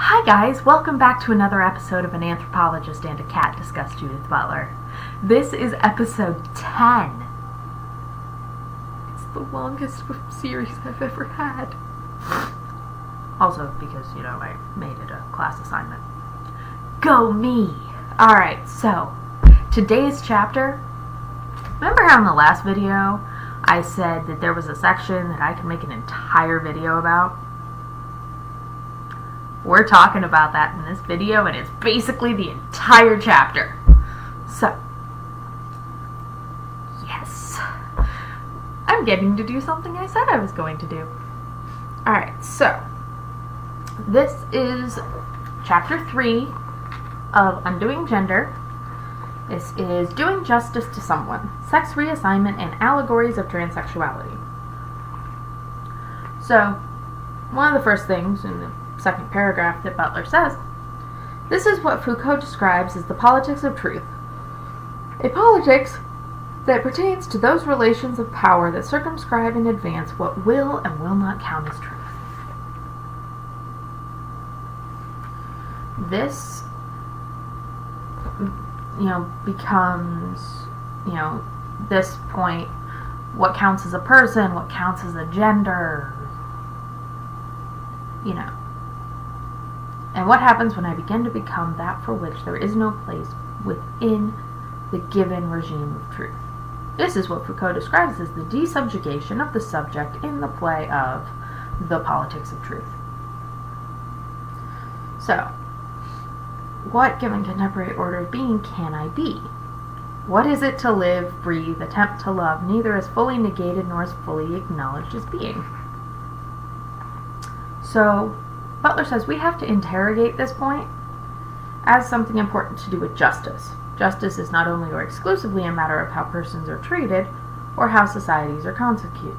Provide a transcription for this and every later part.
Hi guys, welcome back to another episode of An Anthropologist and a Cat Discuss Judith Butler. This is episode 10. It's the longest series I've ever had. Also because, I made it a class assignment. Go me! Alright, so, today's chapter, remember how in the last video I said that there was a section that I could make an entire video about? We're talking about that in this video, and it's basically the entire chapter. So, yes, I'm getting to do something I said I was going to do. Alright, so, this is chapter 3 of Undoing Gender. This is Doing Justice to Someone, Sex Reassignment and Allegories of Transsexuality. So, one of the first things in the second paragraph that Butler says, this is what Foucault describes as the politics of truth. A politics that pertains to those relations of power that circumscribe in advance what will and will not count as truth. This, becomes, this point, what counts as a person, what counts as a gender, And what happens when I begin to become that for which there is no place within the given regime of truth? This is what Foucault describes as the desubjugation of the subject in the play of the politics of truth. So, what given contemporary order of being can I be? What is it to live, breathe, attempt to love, neither as fully negated nor as fully acknowledged as being? So, Butler says we have to interrogate this point as something important to do with justice. Justice is not only or exclusively a matter of how persons are treated or how societies are constituted.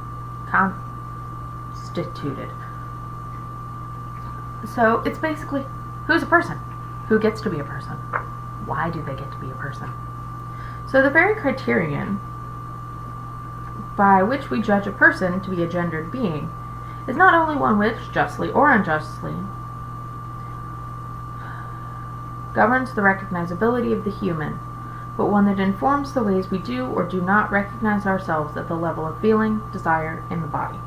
So it's basically, who's a person? Who gets to be a person? Why do they get to be a person? So the very criterion by which we judge a person to be a gendered being is not only one which, justly or unjustly, governs the recognizability of the human, but one that informs the ways we do or do not recognize ourselves at the level of feeling, desire, in the body.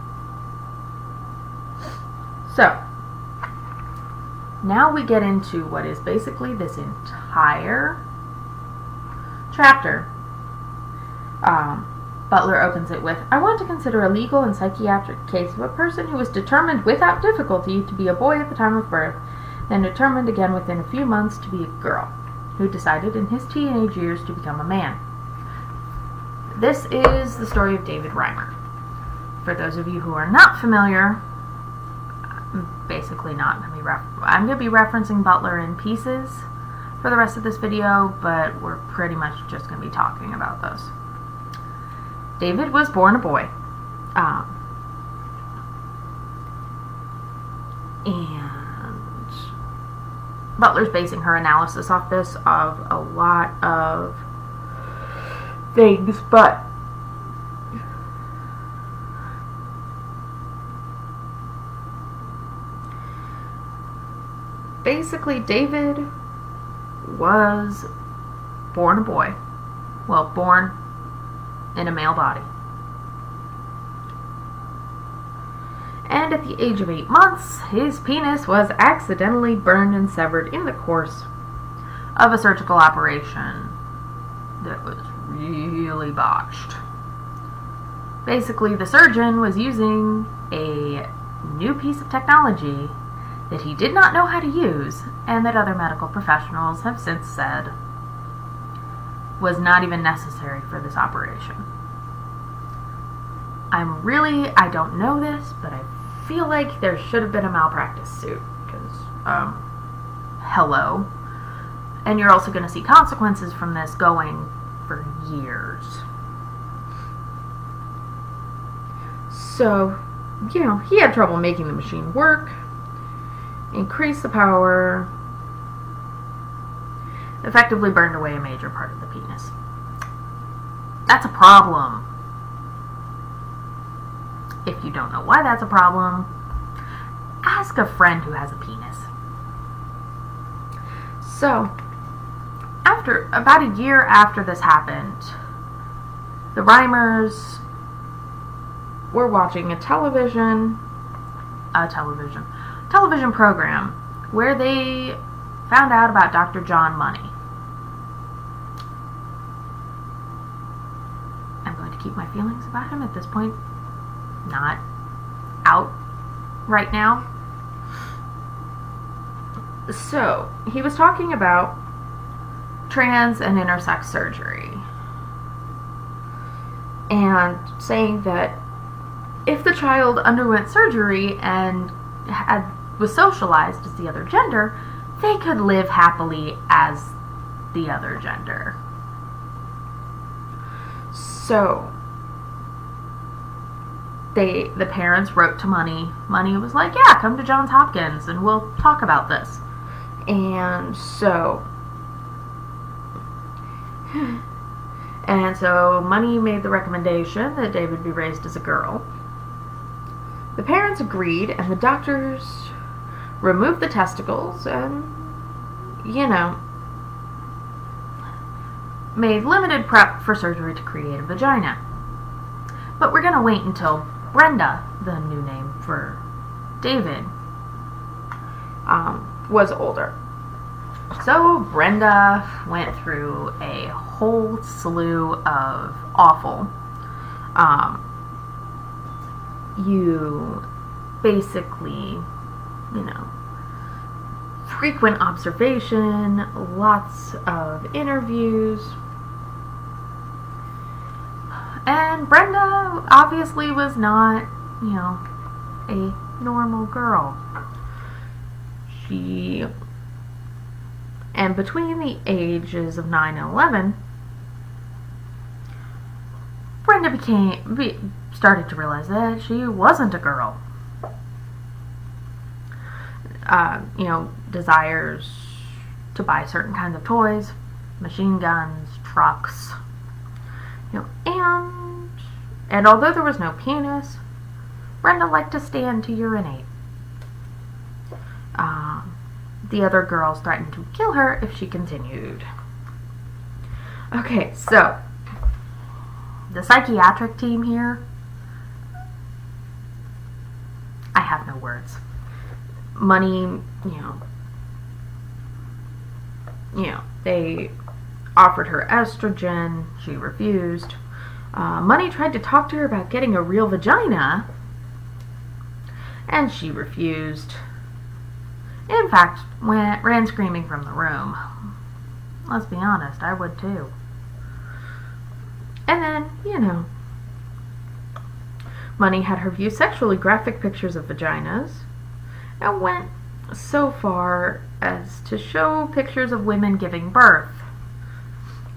So, now we get into what is basically this entire chapter. Butler opens it with, I want to consider a legal and psychiatric case of a person who was determined without difficulty to be a boy at the time of birth, then determined again within a few months to be a girl, who decided in his teenage years to become a man. This is the story of David Reimer. For those of you who are not familiar, I'm basically not going to be I'm going to be referencing Butler in pieces for the rest of this video, but we're pretty much just going to be talking about those. David was born a boy, and Butler's basing her analysis off this of a lot of things, but basically David was born a boy. Well, born in a male body. And at the age of 8 months, his penis was accidentally burned and severed in the course of a surgical operation that was really botched. Basically, the surgeon was using a new piece of technology that he did not know how to use, and that other medical professionals have since said was not even necessary for this operation. I don't know this, but I feel like there should have been a malpractice suit, because, hello. And you're also going to see consequences from this going for years. So, he had trouble making the machine work, increase the power, effectively burned away a major part of the penis. That's a problem. If you don't know why that's a problem, ask a friend who has a penis. So, after about a year after this happened, the Reimers were watching a television program where they found out about Dr. John Money. I'm going to keep my feelings about him at this point not out right now. So, he was talking about trans and intersex surgery and saying that if the child underwent surgery and was socialized as the other gender, they could live happily as the other gender. So, the parents wrote to Money. Money was like, yeah, come to Johns Hopkins and we'll talk about this. And so Money made the recommendation that David be raised as a girl. The parents agreed, and the doctors removed the testicles and, made limited prep for surgery to create a vagina. But we're going to wait until Brenda, the new name for David, was older. So Brenda went through a whole slew of awful, frequent observation, lots of interviews. And Brenda obviously was not, a normal girl. And between the ages of 9 and 11, Brenda started to realize that she wasn't a girl. Desires to buy certain kinds of toys, machine guns, trucks, and although there was no penis, Brenda liked to stand to urinate. The other girls threatened to kill her if she continued. Okay, so the psychiatric team here, I have no words. Money, they offered her estrogen. She refused. Money tried to talk to her about getting a real vagina, and she refused. In fact, ran screaming from the room. Let's be honest, I would too. And then, Money had her view sexually graphic pictures of vaginas and went so far as to show pictures of women giving birth,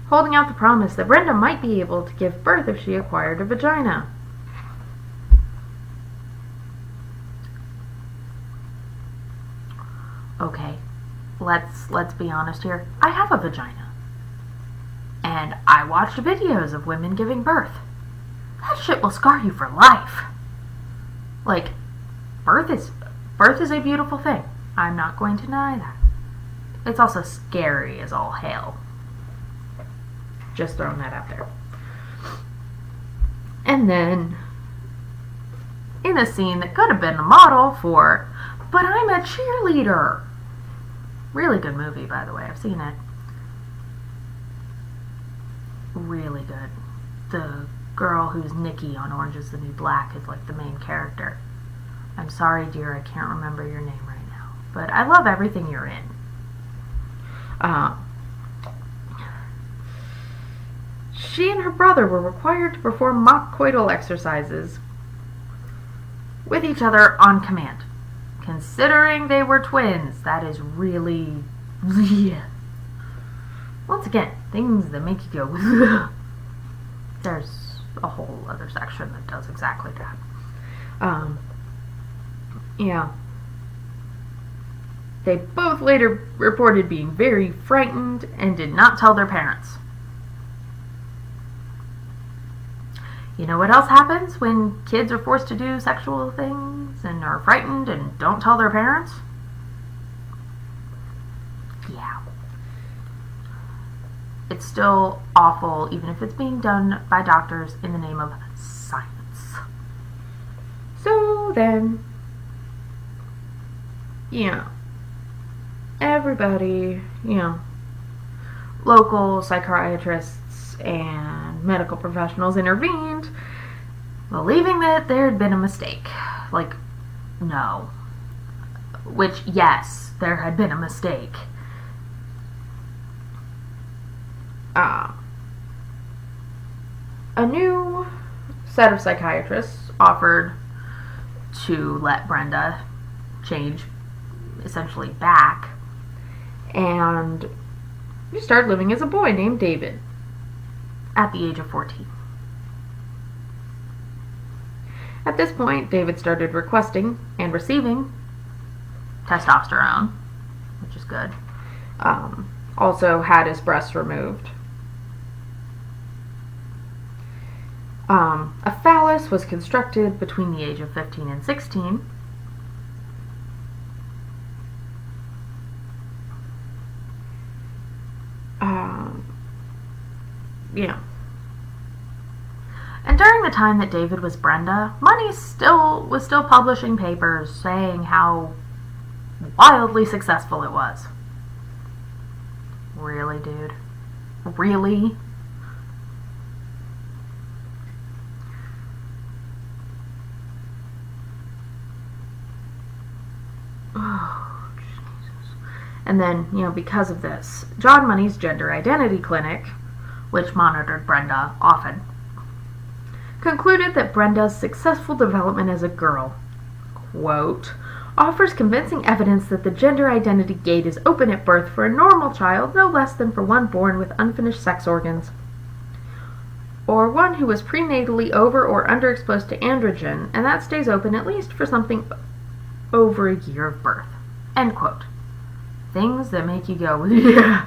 holding out the promise that Brenda might be able to give birth if she acquired a vagina. Okay, let's be honest here. I have a vagina. And I watched videos of women giving birth. That shit will scar you for life. Like, birth is a beautiful thing. I'm not going to deny that. It's also scary as all hell. Just throwing that out there. And then, in a scene that could have been a model for But I'm a Cheerleader. Really good movie, by the way. I've seen it. Really good. The girl who's Nikki on Orange is the New Black is like the main character. I'm sorry, dear, I can't remember your name right now. But I love everything you're in. She and her brother were required to perform mock coital exercises with each other on command. Considering they were twins, that is really... Once again, things that make you go... There's a whole other section that does exactly that. Yeah. They both later reported being very frightened and did not tell their parents. You know what else happens when kids are forced to do sexual things and are frightened and don't tell their parents? Yeah. It's still awful, even if it's being done by doctors in the name of science. So then, everybody, local psychiatrists and medical professionals intervened, believing that there had been a mistake. Like, no. Which, yes, there had been a mistake. A new set of psychiatrists offered to let Brenda change essentially back, and he started living as a boy named David at the age of 14. At this point, David started requesting and receiving testosterone, which is good. Also had his breasts removed. A phallus was constructed between the age of 15 and 16. And during the time that David was Brenda, Money was still publishing papers saying how wildly successful it was. Really, dude? Really? Oh, Jesus. And then, because of this, John Money's Gender Identity Clinic, which monitored Brenda often, concluded that Brenda's successful development as a girl, quote, offers convincing evidence that the gender identity gate is open at birth for a normal child no less than for one born with unfinished sex organs, or one who was prenatally over or underexposed to androgen, and that stays open at least for something over a year of birth, end quote. Things that make you go, yeah.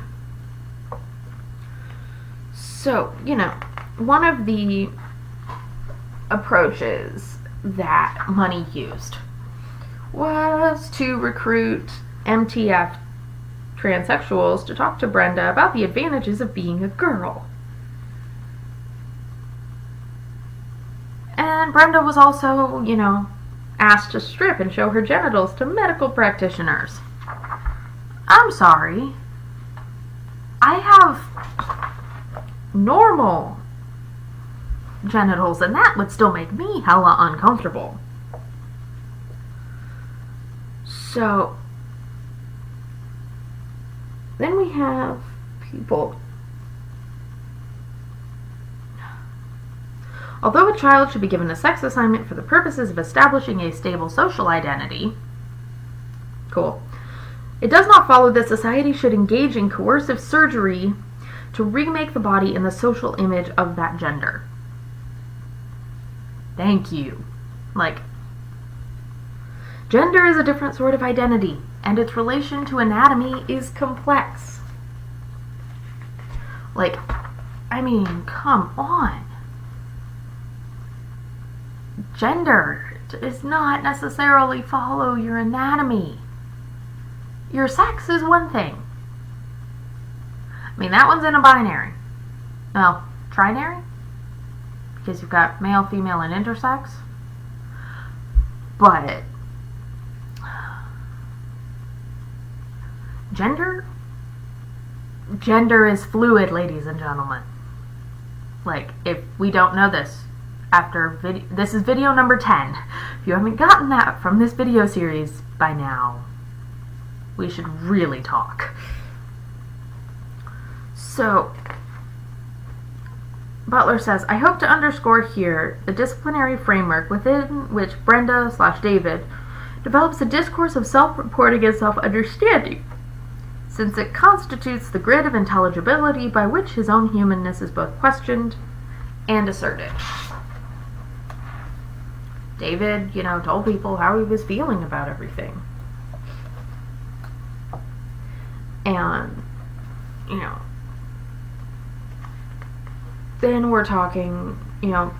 So, one of the approaches that Money used was to recruit MTF transsexuals to talk to Brenda about the advantages of being a girl. And Brenda was also, asked to strip and show her genitals to medical practitioners. I'm sorry. I have normal genitals, and that would still make me hella uncomfortable. So, then we have people. Although a child should be given a sex assignment for the purposes of establishing a stable social identity, cool, it does not follow that society should engage in coercive surgery to remake the body in the social image of that gender. Thank you. Gender is a different sort of identity, and its relation to anatomy is complex. Come on. Gender does not necessarily follow your anatomy. Your sex is one thing. That one's in a binary. Well, trinary? Because you've got male, female, and intersex. But gender is fluid, ladies and gentlemen. If we don't know this after this is video number 10. If you haven't gotten that from this video series by now, we should really talk. So, Butler says, I hope to underscore here the disciplinary framework within which Brenda/David develops a discourse of self-reporting and self-understanding, since it constitutes the grid of intelligibility by which his own humanness is both questioned and asserted. David, told people how he was feeling about everything. And, then we're talking,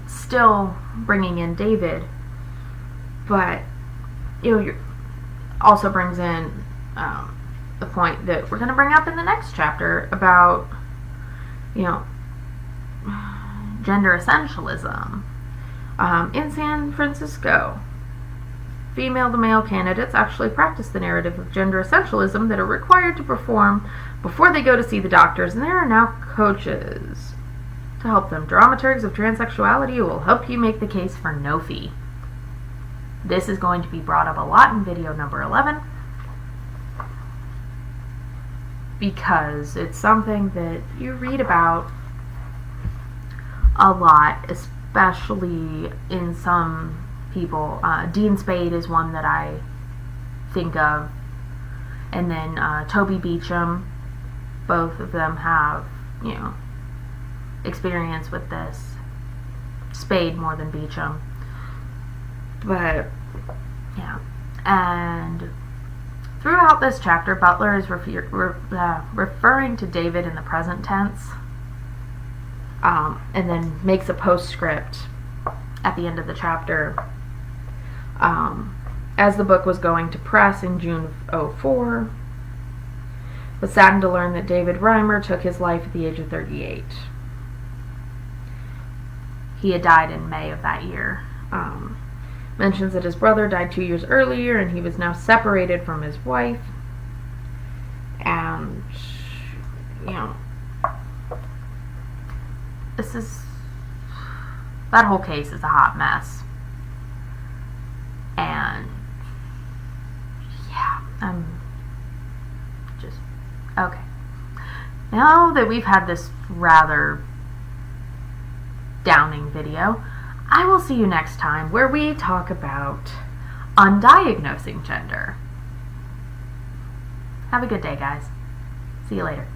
still bringing in David, but, also brings in the point that we're going to bring up in the next chapter about you know, gender essentialism. In San Francisco, female to male candidates actually practice the narrative of gender essentialism that are required to perform before they go to see the doctors, and there are now coaches to help them. Dramaturgs of transsexuality who will help you make the case for no fee. This is going to be brought up a lot in video number 11 because it's something that you read about a lot, especially in some people. Dean Spade is one that I think of, and then Toby Beecham. Both of them have, you know, experience with this. Spade more than Beecham. But, yeah. And throughout this chapter, Butler is referring to David in the present tense, and then makes a postscript at the end of the chapter. As the book was going to press in June of 2004, was saddened to learn that David Reimer took his life at the age of 38. He had died in May of that year. Mentions that his brother died 2 years earlier, and he was now separated from his wife. And, you know, that whole case is a hot mess. And, yeah, I'm just, okay. Now that we've had this rather downing video, I will see you next time where we talk about undiagnosing gender. Have a good day, guys. See you later.